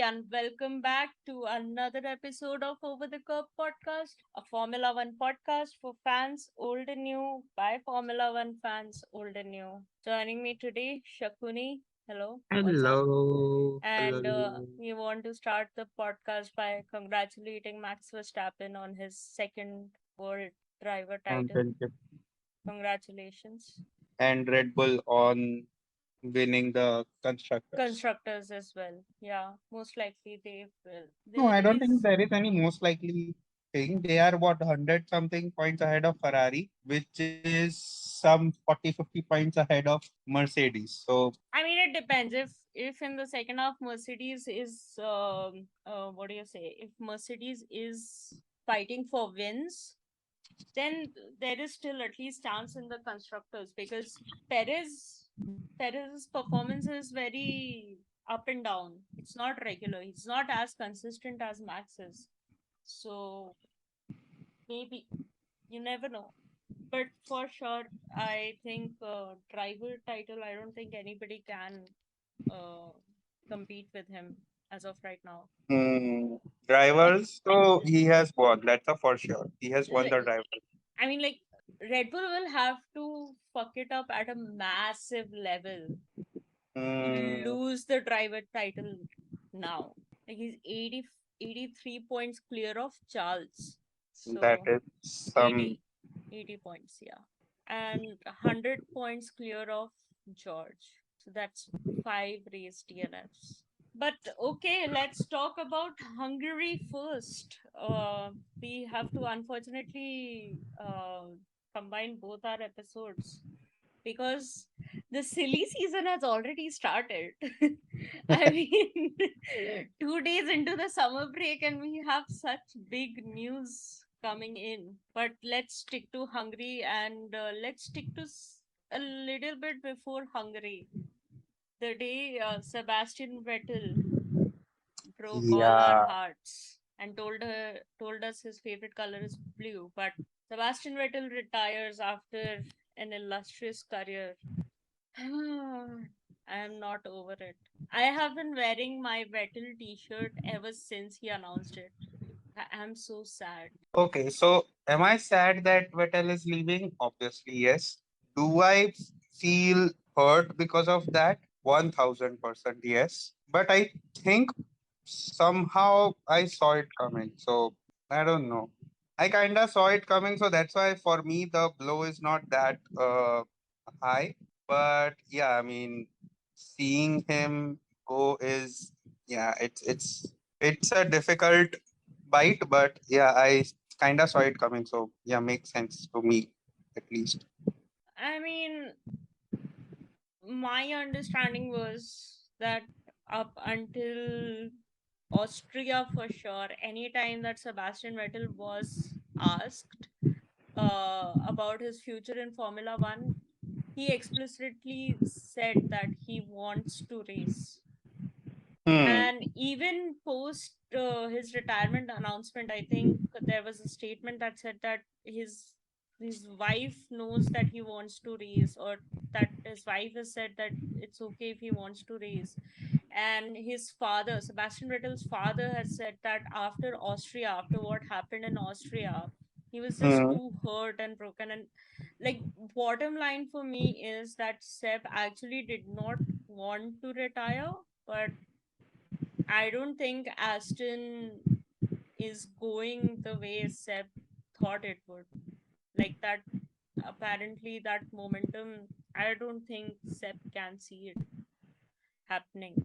and welcome back to another episode of Over the Curb podcast, a Formula One podcast for fans old and new by Formula One fans old and new. Joining me today, Shakuni. Hello, what's up? Hello, hello, And hello. we want to start the podcast by congratulating Max Verstappen on his second world driver title. Championship Congratulations. and Red Bull on winning the constructors. Constructors as well. Yeah, most likely they will. No, There I don't think is. there is any most likely thing. They are what 100 something points ahead of Ferrari, which is some 40 50 points ahead of Mercedes. So I mean, it depends. If in the second half Mercedes is what do you say? If Mercedes is fighting for wins, then there is still at least chance in the constructors because Perez Perez's performance is very up and down. It's not regular. It's not as consistent as Max is. So maybe you never know. But for sure, I think driver title. I don't think anybody can uh, compete with him as of right now. hmm, Like, drivers, so he has won. That's a for sure. He has won the re- driver. I mean, like Red Bull will have to fuck it up at a massive level to Hmm, lose the driver title now. Like he's 83 points clear of Charles. that So is some 80, 80 points, yeah. And 100 points clear of George. So that's 5 race DNFs. But okay, let's talk about Hungary first. We have to unfortunately combine both our episodes because the silly season has already started. I mean, 2 days into the summer break, and we have such big news coming in. But let's stick to Hungary and let's stick to a little bit before Hungary. The day Sebastian Vettel broke all our yeah. hearts and told us his favorite color is blue. But Sebastian Vettel retires after an illustrious career. I am not over it. I have been wearing my Vettel t-shirt ever since he announced it. I am so sad. Okay, so am I sad that Vettel is leaving? Obviously, yes. Do I feel hurt because of that? 1000% yes. But I think somehow I saw it coming. So I don't know. I kind of saw it coming. So that's why for me, the blow is not that high. But yeah, I mean, seeing him go is, yeah, it's a difficult bite, but yeah, I kind of saw it coming. So yeah, makes sense to me at least. I mean, my understanding was that up until Austria for sure, anytime that Sebastian Vettel was asked about his future in Formula One, he explicitly said that he wants to race. Hmm. And even post his retirement announcement, I think there was a statement that said that his wife knows that he wants to race, or that his wife has said that it's okay if he wants to race. And his father, Sebastian Vettel's father, has said that after Austria, after what happened in Austria, he was just Hmm. too hurt and broken. And like, bottom line for me is that Seb actually did not want to retire, but I don't think Aston is going the way Seb thought it would. Like that, apparently, that momentum, I don't think Seb can see it happening.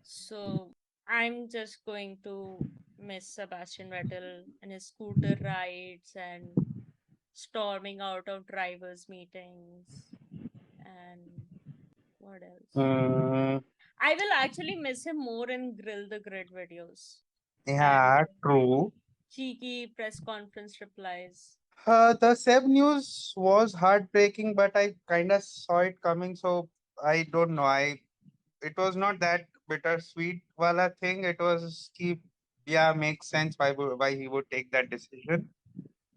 So I'm just going to miss Sebastian Vettel and his scooter rides and storming out of drivers' meetings and what else? Hmm. I will actually miss him more in Grill the Grid videos and Yeah, true. cheeky press conference replies. The Seb news was heartbreaking, but I kind of saw it coming. So I don't know. It was not that bittersweet. Wala thing. It was keep. Yeah, makes sense why he would take that decision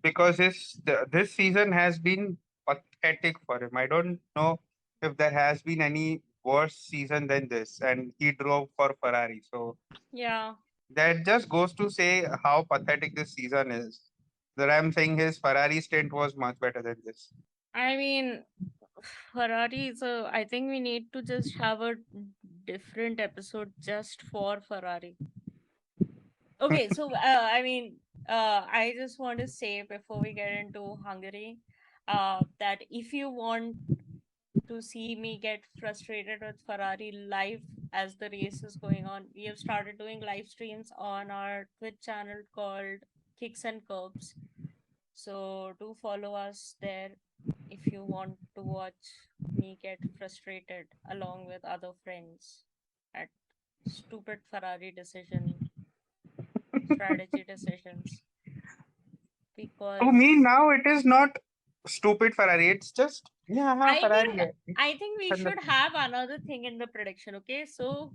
because this season has been pathetic for him. I don't know if there has been any. worse season than this, and he drove for Ferrari. So Yeah. that just goes to say how pathetic this season is. That I'm saying his Ferrari stint was much better than this. I mean, Ferrari is a. I think we need to just have a different episode just for Ferrari. Okay, so I just want to say before we get into Hungary, that if you want to see me get frustrated with Ferrari live as the race is going on, we have started doing live streams on our Twitch channel called Kicks and Curbs. So do follow us there if you want to watch me get frustrated along with other friends at stupid Ferrari strategy decisions. To me Because now it is not stupid Ferrari. It's just yeah, हाँ, I Ferrari think है. I think we It's should have another thing in the prediction. Okay, so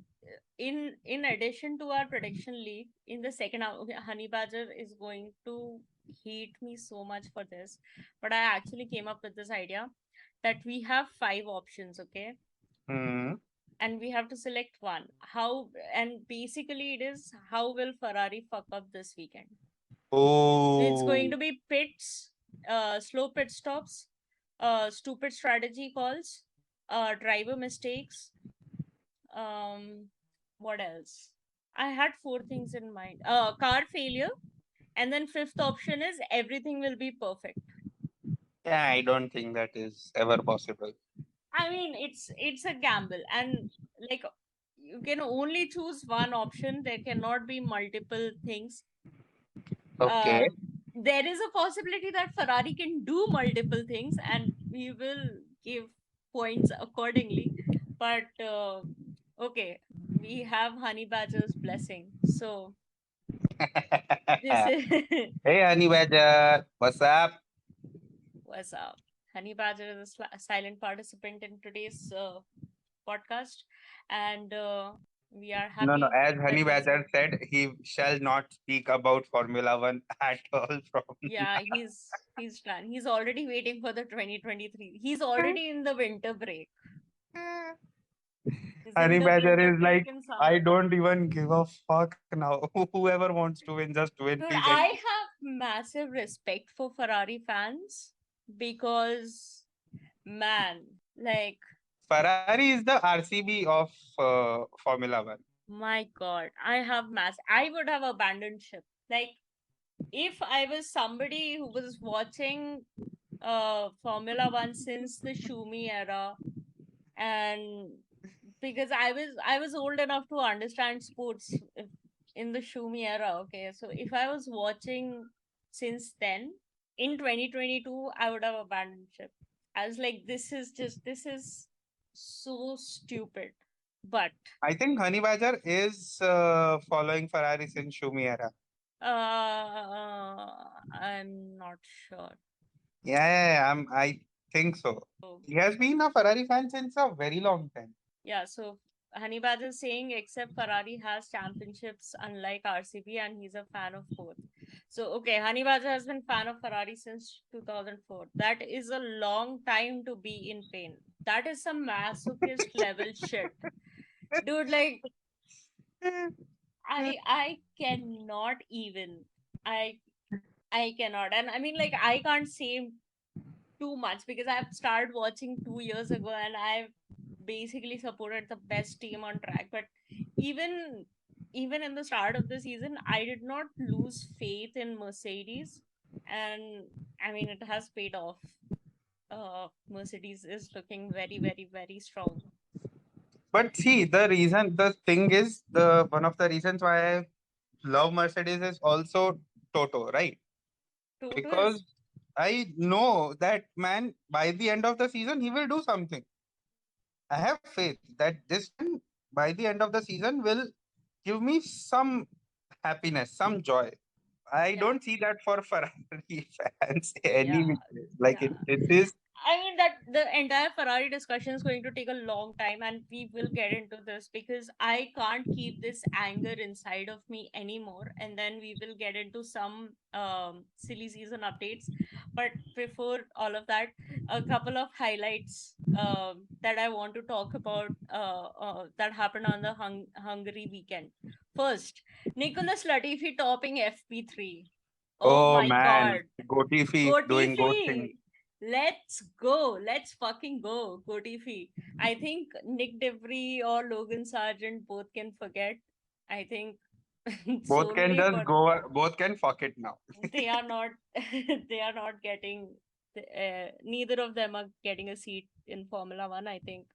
in addition to our prediction league, in the second half, okay, Honey Badger is going to hate me so much for this, but I actually came up with this idea that we have five options. Okay, Hmm. and we have to select one. How, and basically it is, how will Ferrari fuck up this weekend? It's going Oh, to be pits, slow pit stops, stupid strategy calls, driver mistakes. Um, what else? I had four things in mind. Car failure, and then fifth option is everything will be perfect. yeah, I don't think that is ever possible. I mean, it's a gamble, and like you can only choose one option. There cannot be multiple things. Okay. uh, there is a possibility that Ferrari can do multiple things, and we will give points accordingly. But okay, we have Honey Badger's blessing. So this is Hey, Honey Badger, what's up? was Honey Badger is a silent participant in today's podcast, and we are No, no. happy As that Honey he's Badger here. said, he shall not speak about Formula One at all from Yeah, he's done. He's already waiting for the 2023. He's already in the winter break. now. He's in Honey the Badger winter is break like, in I summer. don't even give a fuck now. Whoever wants to win, just win, Dude, please. And I have massive respect for Ferrari fans because, man, like, Ferrari is the RCB of Formula One. my God, I have I would have abandoned ship. Like, if I was somebody who was watching Formula One since the Shumi era, and because I was old enough to understand sports in the Shumi era. Okay, so if I was watching since then in 2022, I would have abandoned ship. I was like, this is so stupid. But I think Honey Badger is following Ferrari since Schumi era. I'm not sure. I think so. So He has been a Ferrari fan since a very long time. yeah, so Honeybadge is saying except Ferrari has championships unlike RCB, and he's a fan of both. So okay, Honeybadge has been fan of Ferrari since 2004. That is a long time to be in pain. That is some masochist level shit. Dude, like I cannot even. I I cannot. And I mean, like, I can't say too much because I've started watching 2 years ago, and I've basically supported the best team on track. But even even in the start of the season, I did not lose faith in Mercedes, and I mean it has paid off. Mercedes is looking very, very, very strong. But see, the thing is, the one of the reasons why I love Mercedes is also Toto, right? Toto is Because I know that man by the end of the season he will do something. I have faith that this man by the end of the season will give me some happiness, some joy. I yeah, don't see that for Ferrari fans yeah, anyway. Like yeah. it is. I mean that the entire Ferrari discussion is going to take a long time, and we will get into this because I can't keep this anger inside of me anymore. And then we will get into some silly season updates. But before all of that, a couple of highlights that I want to talk about that happened on the Hungary weekend. First, Nicholas Latifi topping FP3. Oh Oh my man, god. Gotifi doing good things. Gotifi! Let's go. Let's fucking go. Gotifi. I think Nick DeVry or Logan Sargent both can forget. I think Both can solely just for go. Both can fuck it now. they are not they are not getting neither of them are getting a seat in Formula One. I think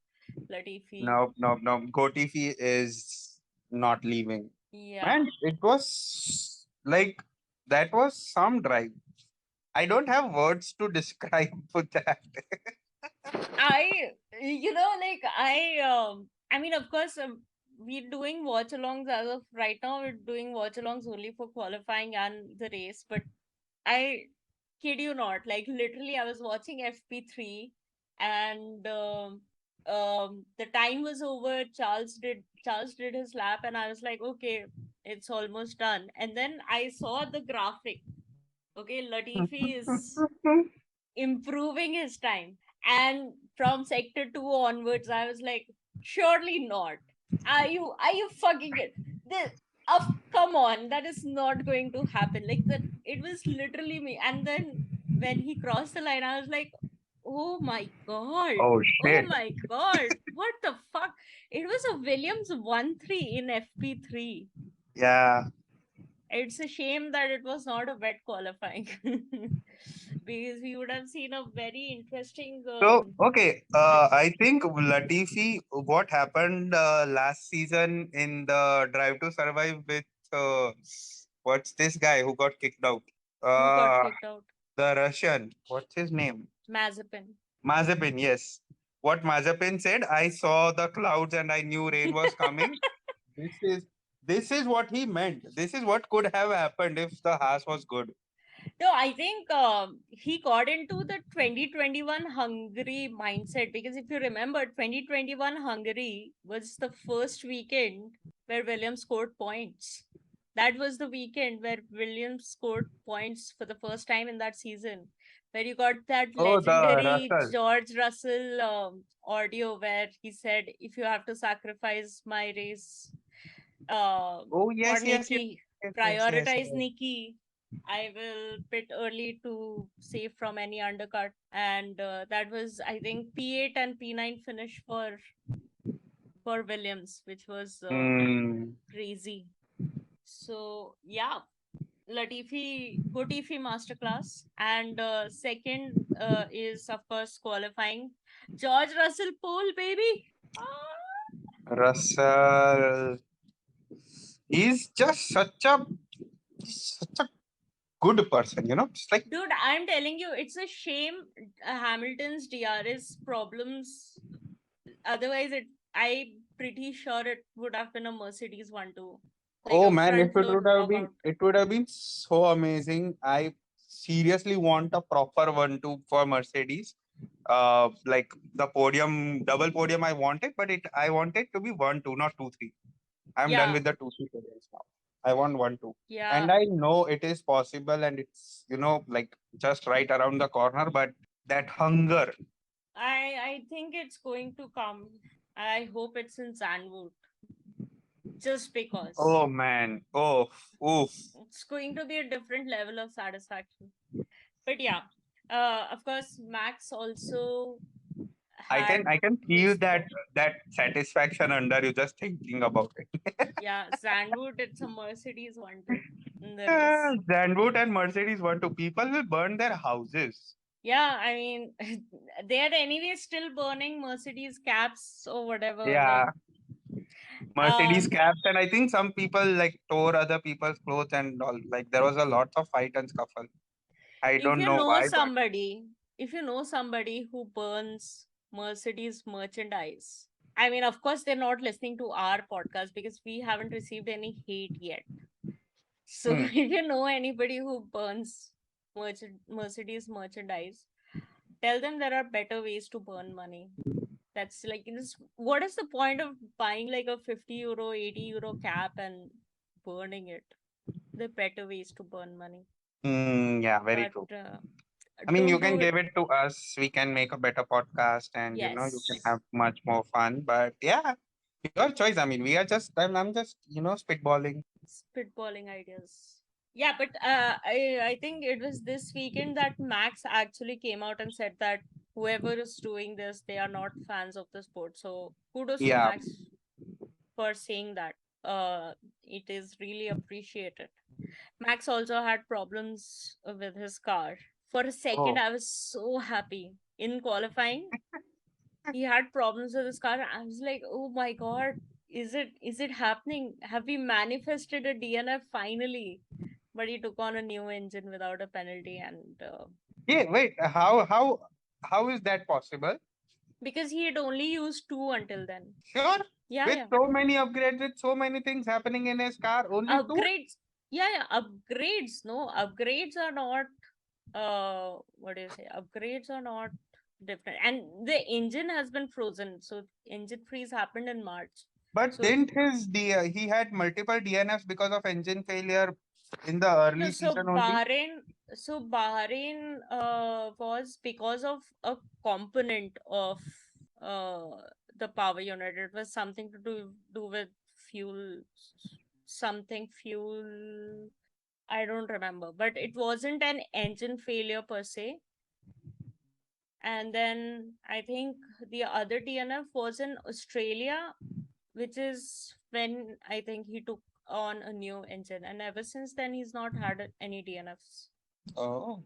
Latifi. No, no, no. Gotifi is not leaving. Yeah. Man, it was like that was some drive. I don't have words to describe that. I I mean of course we're doing watch alongs as of right now. We're doing watch alongs only for qualifying and the race, but I kid you not, like literally I was watching FP3 and the time was over. Charles did his lap and I was like, okay, it's almost done. And then I saw the graphic. Okay, Latifi is improving his time. And from sector 2 onwards, I was like, surely not. Are you fucking it? This, of come on, that is not going to happen. Like that, it was literally me. And then when he crossed the line, I was like, oh my god, Oh oh shit. my god, what the fuck? It was a Williams 1-3 in FP3. Yeah. It's a shame that it was not a wet qualifying because we would have seen a very interesting So okay, race. I think Latifi, what happened last season in the Drive to Survive with what's this guy who got kicked out? Who got Uh, kicked out? the Russian. What's his name? Mazepin. Mazepin. Yes. What Mazepin said, I saw the clouds and I knew rain was coming. This is this is what he meant. This is what could have happened if the Haas was good. No, I think he got into the 2021 Hungary mindset because if you remember, 2021 Hungary was the first weekend where Williams scored points. That was the weekend where Williams scored points for the first time in that season, where you got that Oh, the legendary Russell. George Russell audio where he said, "If you have to sacrifice my race Oh for yes, yes, yes, Nikki, yes, yes, yes, prioritize yes. Nikki. I will pit early to save from any undercut." And that was, I think, P8 and P9 finish for Williams, which was Hmm. crazy. So yeah, Gotifi masterclass, and second is of course qualifying. George Russell pole, baby. Ah, Russell. He's just such a good person, you know. Just like dude, I'm telling you, it's a shame Hamilton's DRS problems. Otherwise, I'm pretty sure it would have been a Mercedes 1-2, like oh a man, if front it load would have been, dropout. it would have been so amazing. I seriously want a proper 1-2 for Mercedes. Like the podium, double podium, I want it, but I want it to be 1-2, not 2-3. I'm done Yeah, with the 2-3 podiums now. I want 1-2, and yeah. I know it is possible, and it's like just right around the corner. But that hunger, I think it's going to come. I hope it's in Zandvoort, just because oh man, oh, oof. it's going to be a different level of satisfaction. But yeah, of course, Max also had I can feel his that satisfaction under you just thinking about it. yeah, Zandvoort. It's a Mercedes 1-2 in the race. Zandvoort and Mercedes want to. People will burn their houses. Yeah, I mean, they are anyway still burning Mercedes caps or whatever. Like, Yeah, Mercedes um, caps, and I think some people like tore other people's clothes and all. Like there was a lot of fight and scuffle. I if don't you know know why, but somebody, if you know somebody who burns Mercedes merchandise, I mean, of course, they're not listening to our podcast because we haven't received any hate yet. So, hmm. if you know anybody who burns Mercedes merchandise, Tell them there are better ways to burn money. That's like this. What is the point of buying like a 50 euro, 80 euro cap and burning it? There are better ways to burn money. Yeah, very But true. I mean, you don't do can it. give it to us. We can make a better podcast, and you can Yes. have much more fun. But yeah, your choice. I mean, we are just. I'm just spitballing. Spitballing ideas. Yeah, but I think it was this weekend that Max actually came out and said that whoever is doing this, they are not fans of the sport. So kudos to Yeah. Max for saying that. Uh, it is really appreciated. Max also had problems with his car. For a second, Oh. I was so happy. In qualifying, he had problems with his car. I was like, oh my god, is it happening? Have we manifested a DNF finally? But he took on a new engine without a penalty, and Yeah. Wait. How is that possible? because he had only used two until then. Sure. Yeah, With yeah. so many upgrades, with so many things happening in his car, only two. Upgrades. Yeah, yeah. Upgrades. No, upgrades are not. What do you say? Upgrades are not different, and the engine has been frozen. So engine freeze happened in March. But So didn't he had multiple DNFs because of engine failure in the no, early so season only? Bahrain was because of a component of uh the power unit. It was something to do with fuel, something fuel. I don't remember, but it wasn't an engine failure per se. And then I think the other DNF was in Australia, which is when I think he took on a new engine. And ever since then, he's not had any DNFs. Oh,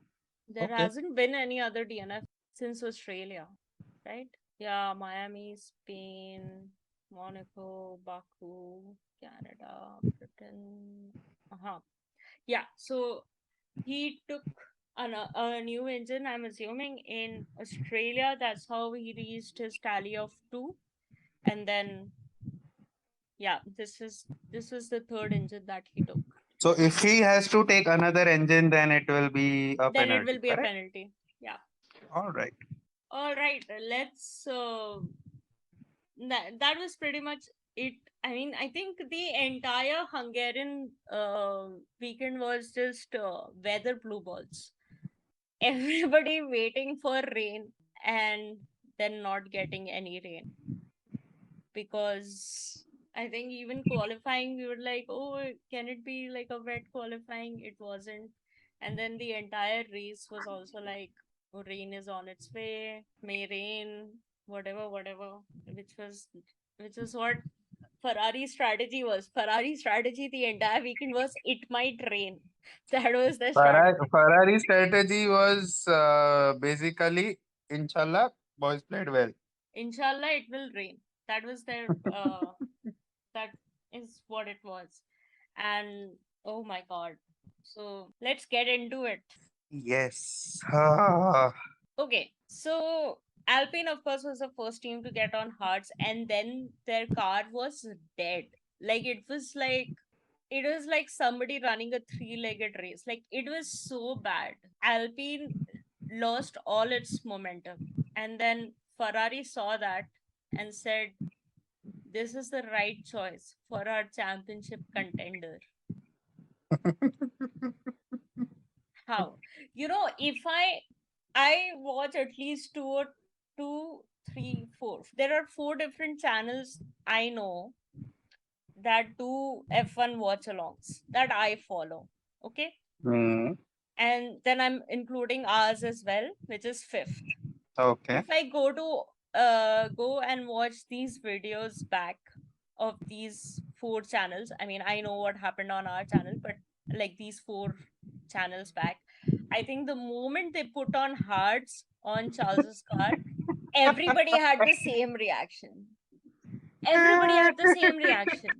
There okay. hasn't been any other DNF since Australia, right? Yeah, Miami, Spain, Monaco, Baku, Canada, Britain. Uh-huh. Yeah, so he took a new engine, I'm assuming, in Australia. That's how he reached his tally of two. And then, yeah, this was the third engine that he took. So if he has to take another engine, then it will be a Then it penalty, will be a correct? penalty. Yeah. All right. All right, let's that was pretty much it. I mean, I think the entire Hungarian weekend was just weather blue balls. Everybody waiting for rain and then not getting any rain, because I think even qualifying, we were like, oh, can it be like a wet qualifying? It wasn't. And then the entire race was also like, oh, rain is on its way, may rain, whatever, whatever, which was which is what Ferrari's strategy was. Ferrari's strategy the entire weekend was it might rain. That was their strategy. Ferrari strategy was basically, inshallah, boys played well. Inshallah, it will rain. That was their that is what it was. And oh my god. So let's get into it. Yes. Okay. So Alpine, of course, was the first team to get on hards, and then their car was dead. Like it was like somebody running a three-legged race. Like it was so bad. Alpine lost all its momentum. And then Ferrari saw that and said, this is the right choice for our championship contender. How? If I watch at least two, three, four. There are four different channels I know that do F1 watch alongs that I follow. Okay. Hmm. And then I'm including ours as well, which is fifth. Okay. If I go and watch these videos back of these four channels, I mean, I know what happened on our channel, but like these four channels back, I think the moment they put on hearts on Charles's car, everybody had the same reaction. Everybody had the same reaction.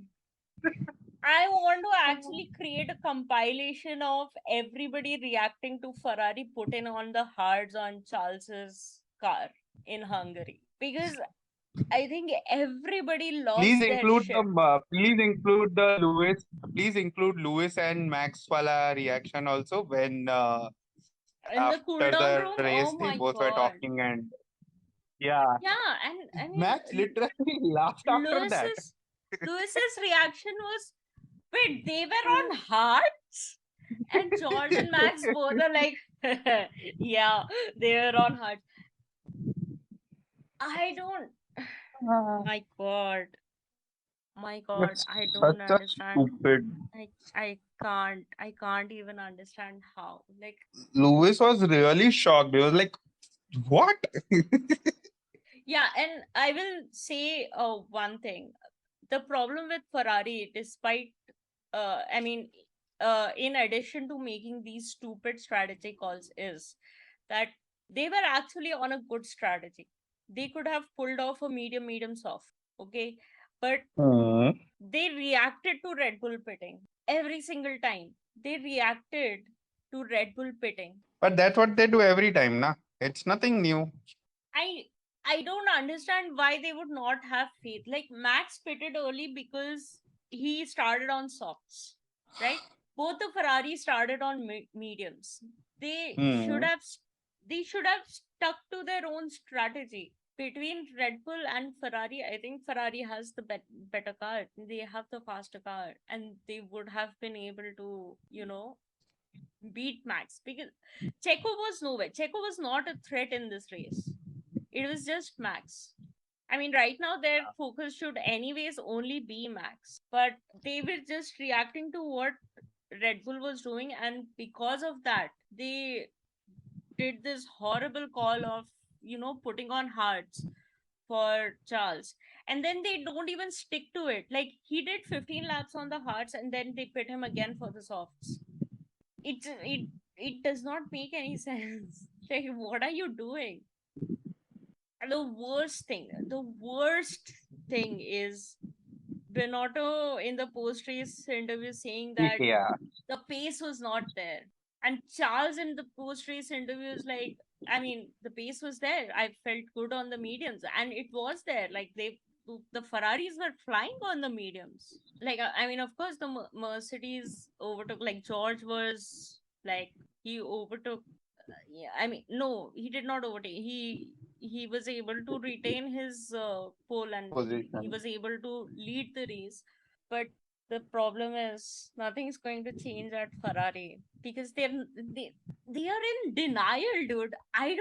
I want to actually create a compilation of everybody reacting to Ferrari putting on the hards on Charles's car in Hungary, because I think everybody Please lost their include the shit. please include the Lewis. Please include Lewis and Max Wala reaction also when In the cool After down the room. race, Oh they my both were god. talking, and yeah, Yeah, and I mean, Max literally laughed after that. Lewis's Lewis's reaction was, wait, they were on hearts? And George and Max both are like, yeah, they were on hearts. I don't. Ah, My God, my God, that's I don't such a understand. stupid. I can't even understand how. Like, Lewis was really shocked. He was like, "What?" yeah, and I will say one thing. The problem with Ferrari, despite, I mean, in addition to making these stupid strategy calls, is that they were actually on a good strategy. They could have pulled off a medium soft, okay? But Hmm. they reacted to Red Bull pitting every single time. They reacted to Red Bull pitting. But that's what they do every time, na? It's nothing new. I I don't understand why they would not have faith. Like Max pitted early because he started on softs, right? Both the Ferrari started on mediums. They should Hmm. have they should have stuck to their own strategy. Between Red Bull and Ferrari, I think Ferrari has the better car. They have the faster car, and they would have been able to, beat Max because Checo was nowhere. Checo was not a threat in this race. It was just Max. I mean, right now their focus should anyways only be Max, but they were just reacting to what Red Bull was doing, and because of that, they did this horrible call of, putting on hards for Charles. And then they don't even stick to it. Like, he did 15 laps on the hards, and then they pit him again for the softs. It does not make any sense. Like, what are you doing? And the worst thing is Benotto in the post race interview saying that Yeah. the pace was not there. And Charles in the post race interview is like, I mean, the pace was there. I felt good on the mediums, and it was there. Like, the Ferraris were flying on the mediums. Like, I mean, of course, the Mercedes overtook. Like, George was like, he overtook. Yeah, I mean, no, he did not overtake. He was able to retain his pole, and he Position. was able to lead the race. But the problem is nothing is going to change at Ferrari because they are in denial, dude. I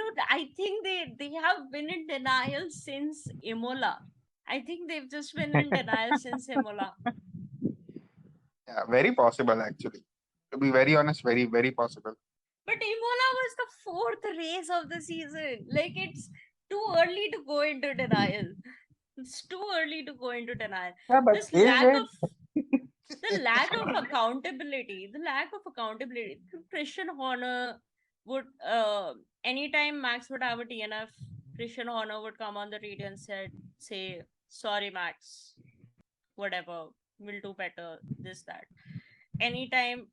think they have been in denial since Imola. I think they've just been in denial since Imola. Yeah, very possible actually. To be very honest, very, very possible. But Imola was the fourth race of the season. Like, it's too early to go into denial. It's too early to go into denial. Yeah, but This is lack it? of the lack of accountability, Christian Horner would, anytime Max would have a DNF, Christian Horner would come on the radio and say, sorry Max, whatever, we'll do better, this, that. Anytime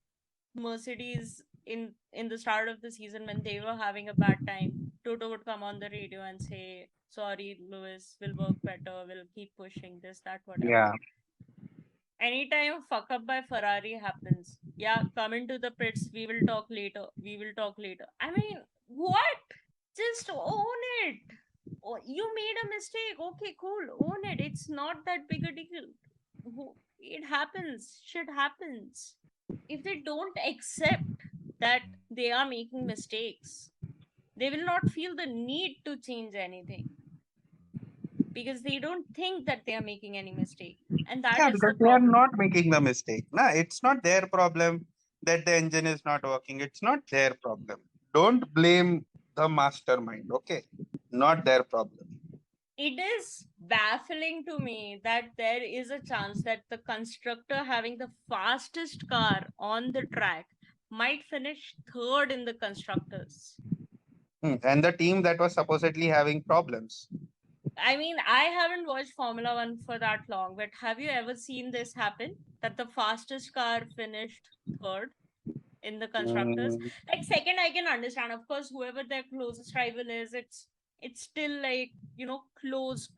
Mercedes in the start of the season when they were having a bad time, Toto would come on the radio and say, sorry Lewis, we'll work better, we'll keep pushing, this, that, whatever. Yeah. Anytime a fuck up by Ferrari happens, yeah, come into the pits. We will talk later. We will talk later. I mean, what? Just own it. Oh, you made a mistake. Okay, cool. Own it. It's not that big a deal. It happens. Shit happens. If they don't accept that they are making mistakes, they will not feel the need to change anything because they don't think that they are making any mistake. And that Yeah, is because the they are problem. not making the mistake. Nah, it's not their problem that the engine is not working. It's not their problem. Don't blame the mastermind, okay? Not their problem. It is baffling to me that there is a chance that the constructor having the fastest car on the track might finish third in the constructors. And the team that was supposedly having problems. I mean, I haven't watched Formula One for that long, but have you ever seen this happen? That the fastest car finished third in the constructors? Mm, Like, second, I can understand. Of course, whoever their closest rival is, it's still like, close.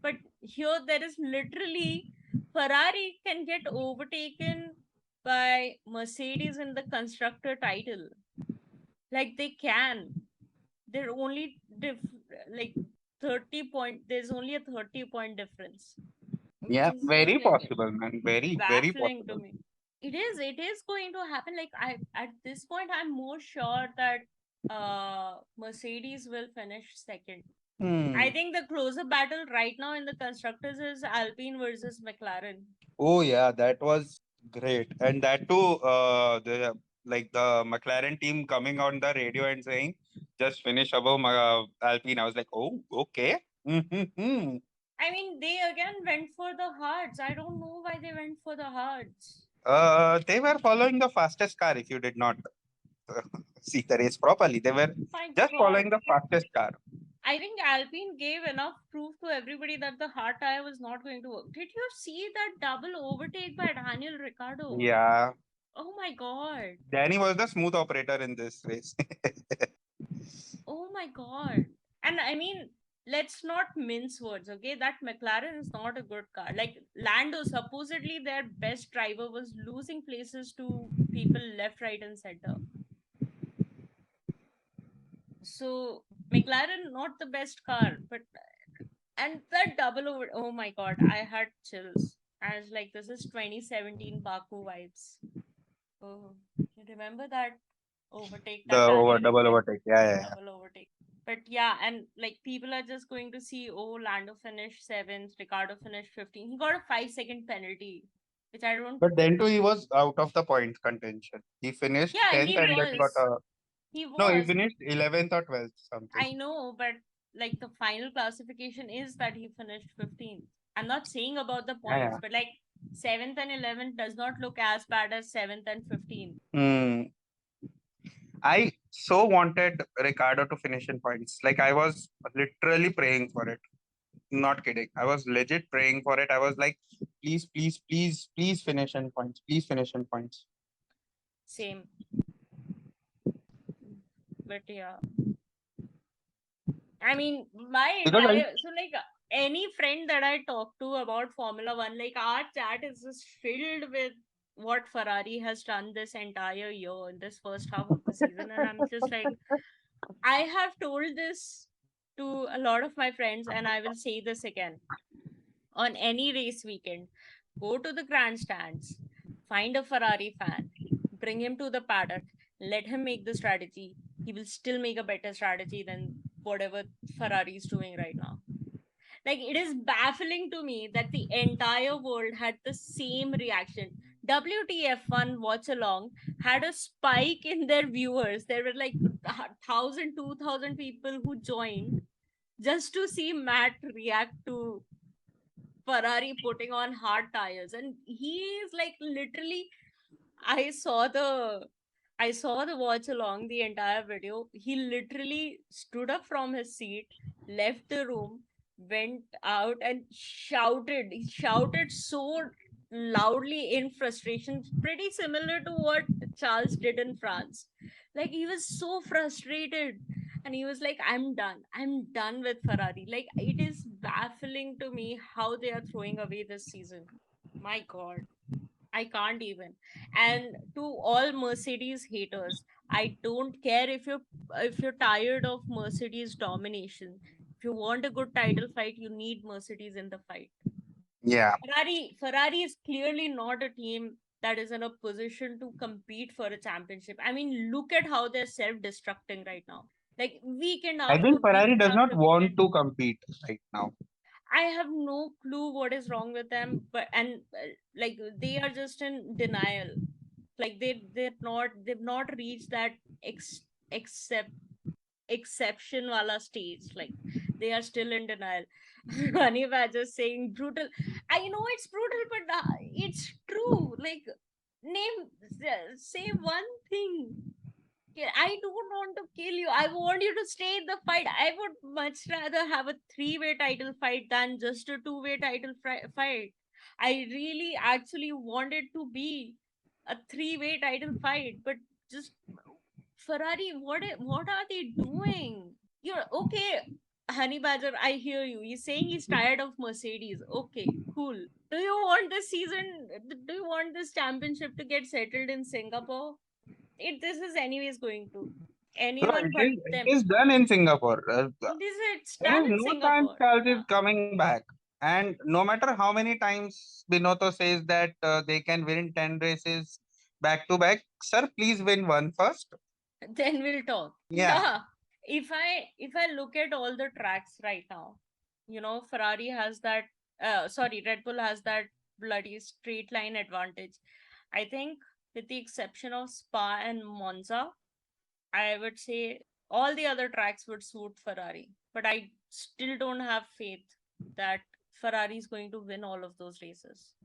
But here there is literally Ferrari can get overtaken by Mercedes in the constructor title. Like they can. They're only like 30 point. There's only a 30-point difference, which Yeah, is just very like possible, man. Very, very baffling to possible. me. It is going to happen. Like I at this point I'm more sure that Mercedes will finish second. I Hmm. think the closer battle right now in the constructors is Alpine versus McLaren. Oh yeah, that was great. And that too, the like the McLaren team coming on the radio and saying, just finish above Alpine. I was like, oh, okay. Mm-hmm. I mean, they again went for the hards. I don't know why they went for the hards. They were following the fastest car. If you did not uh, see the race properly, they were My just God. following the fastest car. I think Alpine gave enough proof to everybody that the hard tire was not going to work. Did you see that double overtake by Daniel Ricciardo? Yeah, Oh my God. Danny was the smooth operator in this race. Oh my God. And I mean, let's not mince words, okay? That McLaren is not a good car. Like Lando, supposedly their best driver was losing places to people left, right, and center. So McLaren, not the best car, but and that double over. Oh my God, I had chills. I was like, this is 2017 Baku vibes. Oh, you remember that overtake The that over Daniel double did? overtake. Yeah, yeah. Double overtake. But yeah, and like people are just going to see, oh, Lando finished seventh, Ricardo finished 15. He got a 5-second penalty, which I don't. But then too, he was out of the point contention. He finished Yeah, 10th he and then got was. a. He No, he was. finished 11th or 12th, something. I know, but like the final classification is that he finished 15th. I'm not saying about the Yeah, points, but like 7th and 11th does not look as bad as 7th and 15th. yeah. I so wanted Ricardo to finish in points. Like, I was literally praying for it. Not kidding. I was legit praying for it. I was like, please, please, please, please finish in points. Please finish in points. Same. But yeah. I mean, my Because I entire so like any friend that I talk to about Formula One, like our chat is just filled with what Ferrari has done this entire year in this first half of the season, and I'm just like, I have told this to a lot of my friends, and I will say this again. On any race weekend, go to the grandstands, find a Ferrari fan, bring him to the paddock, let him make the strategy. He will still make a better strategy than whatever Ferrari is doing right now. Like, it is baffling to me that the entire world had the same reaction. WTF1 watch along had a spike in their viewers. There were like 1,000, 2,000 people who joined just to see Matt react to Ferrari putting on hard tires. And he is like literally, I saw the I saw the watch along the entire video. He literally stood up from his seat, left the room, went out and shouted. He shouted so loudly in frustration, pretty similar to what Charles did in France. Like he was so frustrated and he was like, I'm done. I'm done with Ferrari. Like it is baffling to me how they are throwing away this season. My God. I can't even. And to all Mercedes haters, I don't care if you're tired of Mercedes domination. If you want a good title fight, you need Mercedes in the fight. yeah. Ferrari is clearly not a team that is in a position to compete for a championship. I mean, look at how they're self-destructing right now. Like weekend I after think Ferrari weekend does not after want weekend. to compete right now. I have no clue what is wrong with them, but and like they are just in denial. Like they've not reached that ex, except exception wala stage. Like they are still in denial. Honey Badger saying brutal. I know it's brutal, but it's true. Like name say one thing. Yeah, I don't want to kill you. I want you to stay in the fight. I would much rather have a three-way title fight than just a two-way title fight. I really actually wanted to be a three-way title fight, but just Ferrari, what are they doing? You're okay, Honey Badger. I hear you. He's saying he's tired of Mercedes. Okay, cool. Do you want this season? Do you want this championship to get settled in Singapore? This is anyways going to. So anyone but it them. is done in Singapore. It's There done is in no chance Singapore. Charles is Yeah. coming back. And no matter how many times Binotto says that they can win 10 races back to back, sir, please win one first. Then we'll talk. Yeah. Yeah. If I look at all the tracks right now, Ferrari has that sorry, Red Bull has that bloody straight line advantage. I think with the exception of Spa and Monza, I would say all the other tracks would suit Ferrari. But I still don't have faith that Ferrari is going to win all of those races.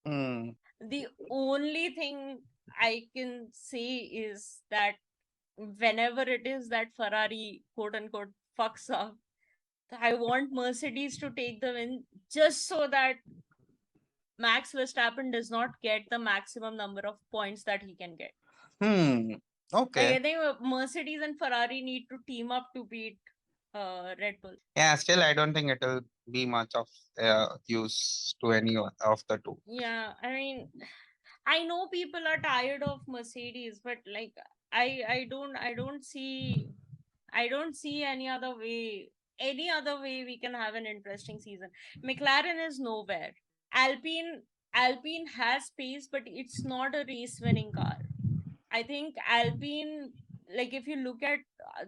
Hmm. The only thing I can say is that whenever it is that Ferrari quote unquote fucks up, I want Mercedes to take the win just so that Max Verstappen does not get the maximum number of points that he can get. Hmm. Like Okay. I think Mercedes and Ferrari need to team up to beat Red Bull. Yeah, still I don't think it will be much of use to any of the two. Yeah, I mean, I know people are tired of Mercedes, but like I don't see any other way we can have an interesting season. McLaren is nowhere. Alpine Alpine has pace, but it's not a race winning car. I think Alpine, like if you look at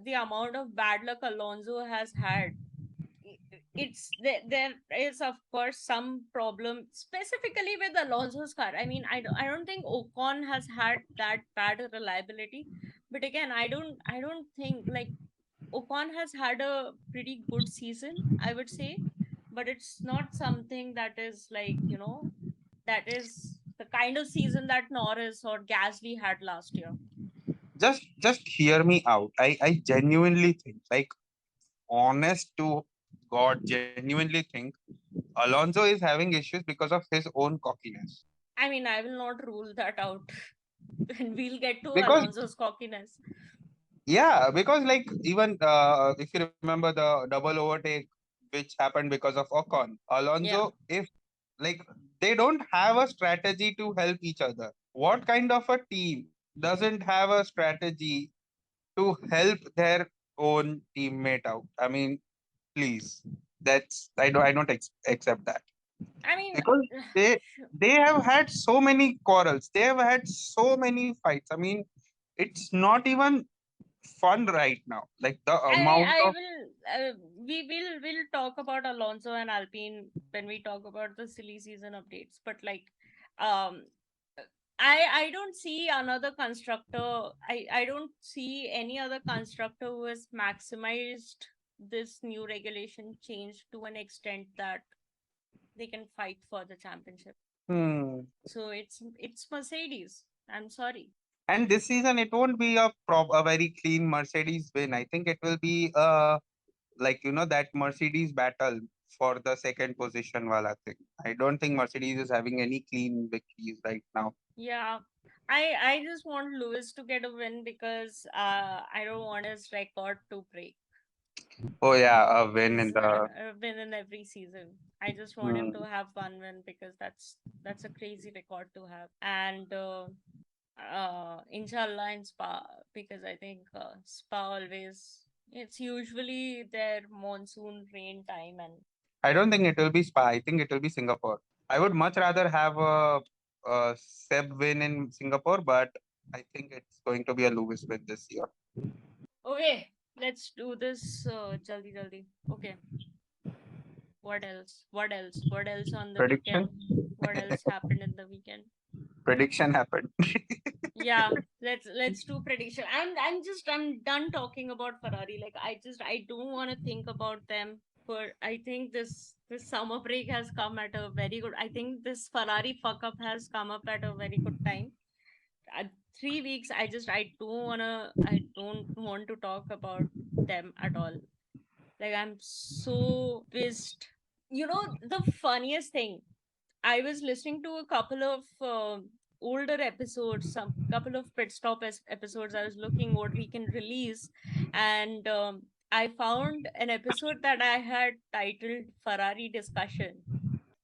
the amount of bad luck Alonso has had, there is of course some problem specifically with Alonso's car. I mean, I don't think Ocon has had that bad a reliability, but again, I don't think like Ocon has had a pretty good season, I would say, but it's not something that is like, that is the kind of season that Norris or Gasly had last year. Just hear me out. I genuinely think, like, honest to God, genuinely think Alonso is having issues because of his own cockiness. I mean, I will not rule that out. And we'll get to Because Alonso's cockiness. yeah, because like even if you remember the double overtake which happened because of Ocon, Yeah. Alonso, if like they don't have a strategy to help each other. What kind of a team doesn't have a strategy to help their own teammate out? I mean, please, that's I don't accept that I mean, because they they have had so many quarrels. They have had so many fights. I mean, it's not even fun right now. Like the amount I of will. We'll talk about Alonso and Alpine when we talk about the silly season updates. But like, um, I don't see another constructor. I don't see any other constructor who has maximized this new regulation change to an extent that they can fight for the championship. hmm. So it's Mercedes. I'm sorry. And this season it won't be a very clean Mercedes win. I think it will be like that Mercedes battle for the second position wala thing. I don't think Mercedes is having any clean victories right now. Yeah. I just want Lewis to get a win because I don't want his record to break. Oh yeah, a win in His the win in every season. I just want him to hmm. have one win because that's a crazy record to have. And inshallah in Spa, because I think Spa always, it's usually their monsoon rain time. And I don't think it will be Spa. I think it will be Singapore. I would much rather have a Seb win in Singapore, but I think it's going to be a Lewis win this year. okay, let's do this jaldi jaldi. Okay, what else on the Prediction? weekend? What else happened in the weekend? Prediction happened. Yeah, let's do prediction. I'm done talking about Ferrari. Like I don't want to think about them. For I think this summer break has come at a very good. I think this Ferrari fuck up has come up at a very good time. 3 weeks. I don't want to talk about them at all. Like I'm so pissed. The funniest thing, I was listening to a couple of older episodes, some couple of pit stop episodes. I was looking what we can release, and I found an episode that I had titled "Ferrari Discussion,"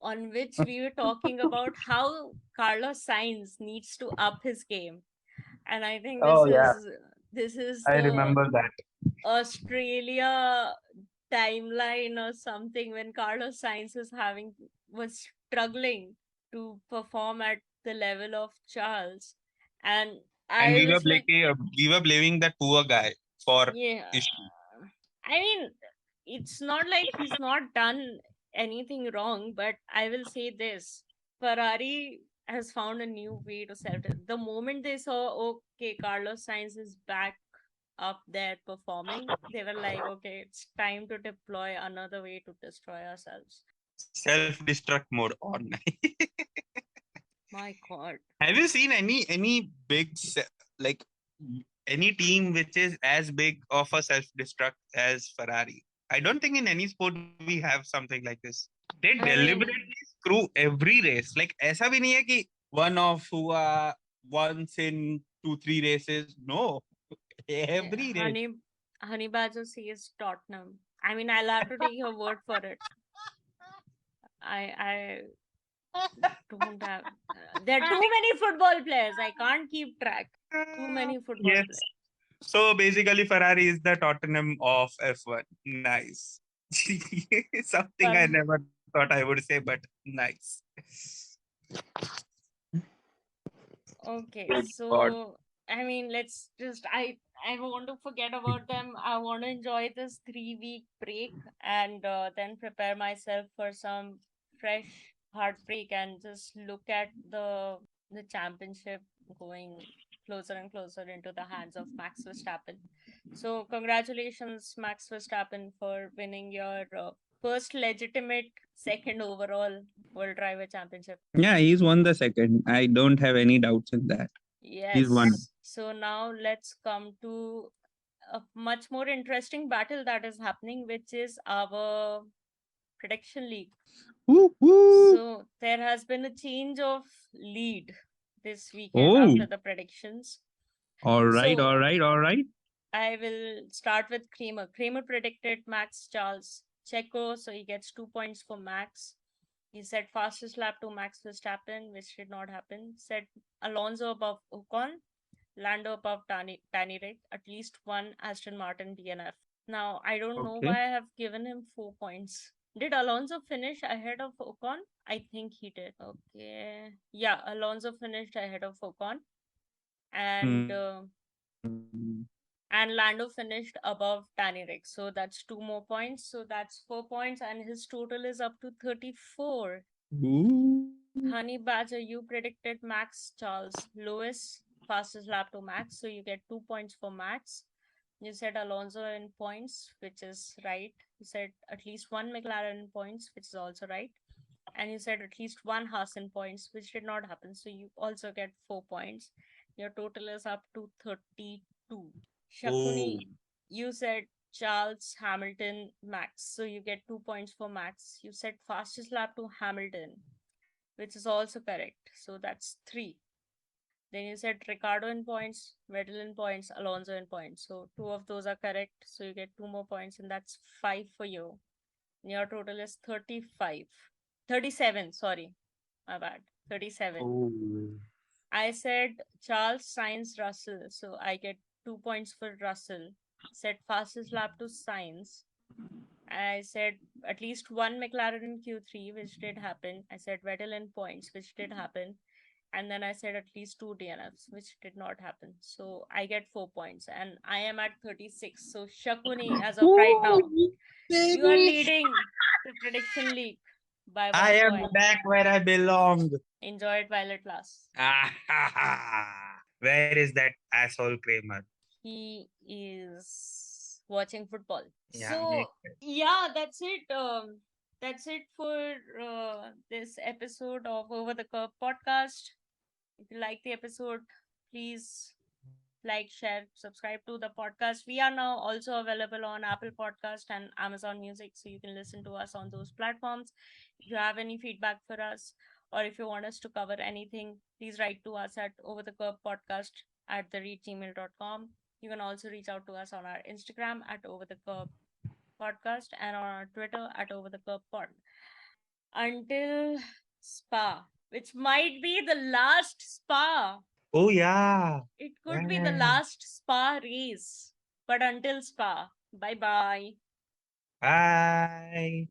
on which we were talking about how Carlos Sainz needs to up his game. And I think Oh yeah. This is I the remember that. Australia timeline or something when Carlos Sainz was struggling to perform at the level of Charles. And And I was like, we were blaming that poor guy for yeah. issue. I mean, it's not like he's not done anything wrong, but I will say this. Ferrari has found a new way to sell it. The moment they saw, okay, Carlos Sainz is back up there performing, they were like, okay, it's time to deploy another way to destroy ourselves. Self-destruct mode on. My God. Have you seen any like any team which is as big of a self-destruct as Ferrari? I don't think in any sport we have something like this. They I mean, deliberately screw every race. Like ऐसा भी नहीं है कि one off हुआ once in 2 3 races. No, yeah, every race. Honey Badger says Tottenham. I mean, I'll have to take your word for it. I don't have. There are too many football players. I can't keep track. Too many football Yes. players. So basically, Ferrari is the Tottenham of F1. Nice. Something I But never thought I would say, but nice. okay, Good God. so I mean, let's just I want to forget about them. I want to enjoy this 3 week break and then prepare myself for some fresh heartbreak and just look at the championship going closer and closer into the hands of Max Verstappen. So congratulations, Max Verstappen, for winning your first legitimate second overall World Driver Championship. Yeah, he's won the second. I don't have any doubts in that. He's won. Yes. So now let's come to a much more interesting battle that is happening, which is our prediction league. Woo, woo. So there has been a change of lead this weekend Oh, after the predictions. all right, all So right, all right. I will start with Kramer. Kramer predicted Max Charles Checo, so he gets 2 points for Max. He said fastest lap to Max Verstappen, which did not happen. Said Alonso above Ocon, Lando above Tanirek, at least one Aston Martin DNF. Now, I don't know Okay. why I have given him 4 points. Did Alonso finish ahead of Ocon? I think he did. Okay. Yeah, Alonso finished ahead of Ocon. And uh, Hmm. and Lando finished above Tanirek. So that's 2 more points. So that's 4 points, and his total is up to 34. Ooh. Honey Badger, you predicted Max Charles Lewis, fastest lap to Max. So you get 2 points for Max. You said Alonso in points, which is right. You said at least one McLaren in points, which is also right. And you said at least one Haas in points, which did not happen. So you also get 4 points. Your total is up to 32. Oh. Shakuni, you said Charles Hamilton Max. So you get 2 points for Max. You said fastest lap to Hamilton, which is also correct. So that's three. Then you said Ricardo in points, Vettel in points, Alonso in points. So two of those are correct. So you get 2 more points, and that's five for you. And your total is 35. 37, sorry. My bad. 37. Oh. I said Charles Sainz Russell. So I get 2 points for Russell. Said fastest lap to Sainz. I said at least one McLaren in Q3, which did happen. I said Vettel in points, which did happen. And then I said at least two DNFs, which did not happen. So I get 4 points and I am at 36. So Shakuni, as of right now, Ooh, you are baby. leading the prediction league by I one am point. back where I belong. Enjoy it while it lasts. Where is that asshole Kramer? He is watching football. Yeah, So makes sense. yeah, that's it. That's it for this episode of Over the Curve podcast. If you like the episode, please like, share, subscribe to the podcast. We are now also available on Apple Podcast and Amazon Music, so you can listen to us on those platforms. If you have any feedback for us, or if you want us to cover anything, please write to us at overthecurve podcast@gmail.com. You can also reach out to us on our Instagram at Over the Curve Podcast and on our Twitter at Over the Curve Pod. Until Spa, which might be the last Spa. Oh yeah. It could be the Yeah. last spa race. But until spa, bye bye. Bye.